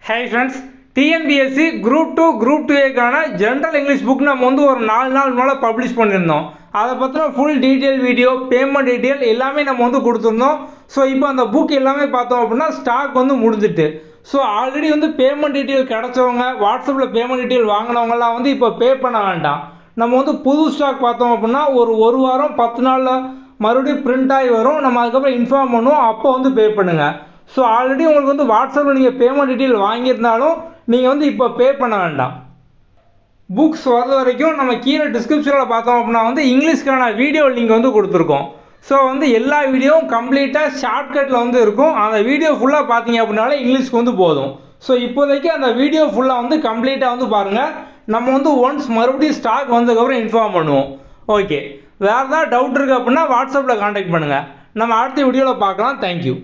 Hi friends, TNPSC Group 2 Group 2A கான general English book நம்ம வந்து ஒரு 4 நாள் முன்னால பப்ளிஷ் பண்ணியிருந்தோம். அதை பற்றின full detail video, payment detail எல்லாமே நம்ம வந்து கொடுத்துருந்தோம். ஸோ இப்போ அந்த புக் எல்லாமே பார்த்தோம் அப்படின்னா ஸ்டாக் வந்து முடிஞ்சிட்டு. ஸோ ஆல்ரெடி வந்து பேமெண்ட் டீட்டெயில் கிடச்சவங்க, வாட்ஸ்அப்பில் பேமெண்ட் டீட்டெயில் வாங்கினவங்கலாம் வந்து இப்போ பே பண்ண வேண்டாம். நம்ம வந்து புது ஸ்டாக் பார்த்தோம் அப்படின்னா ஒரு வாரம் 10 நாளில் மறுபடியும் பிரிண்ட் ஆகி வரும். நம்ம அதுக்கப்புறம் இன்ஃபார்ம் பண்ணுவோம், அப்போ வந்து பே பண்ணுங்கள். ஸோ ஆல்ரெடி உங்களுக்கு வந்து வாட்ஸ்அப்பில் நீங்கள் பேமெண்ட் டீட்டெயில் வாங்கியிருந்தாலும் நீங்கள் வந்து இப்போ பே பண்ண வேண்டாம். புக்ஸ் வர்ற வரைக்கும் நம்ம கீழே டிஸ்கிரிப்ஷனில் பார்த்தோம் அப்படின்னா வந்து இங்கிலீஷ்க்கான வீடியோ லிங்க் வந்து கொடுத்துருக்கோம். ஸோ வந்து எல்லா வீடியோவும் கம்ப்ளீட்டாக ஷார்ட்கட்டில் வந்து இருக்கும். அந்த வீடியோ ஃபுல்லாக பார்த்தீங்க அப்படின்னாலே இங்கிலீஷ்க்கு வந்து போதும். ஸோ இப்போதைக்கு அந்த வீடியோ ஃபுல்லாக வந்து கம்ப்ளீட்டாக வந்து பாருங்கள். நம்ம வந்து ஒன்ஸ் மறுபடியும் ஸ்டாக் வந்ததுக்கப்புறம் இன்ஃபார்ம் பண்ணுவோம். ஓகே, வேறு ஏதாவது டவுட் இருக்குது அப்படின்னா வாட்ஸ்அப்பில் கான்டாக்ட் பண்ணுங்கள். நம்ம அடுத்த வீடியோவில் பார்க்கலாம். தேங்க்யூ.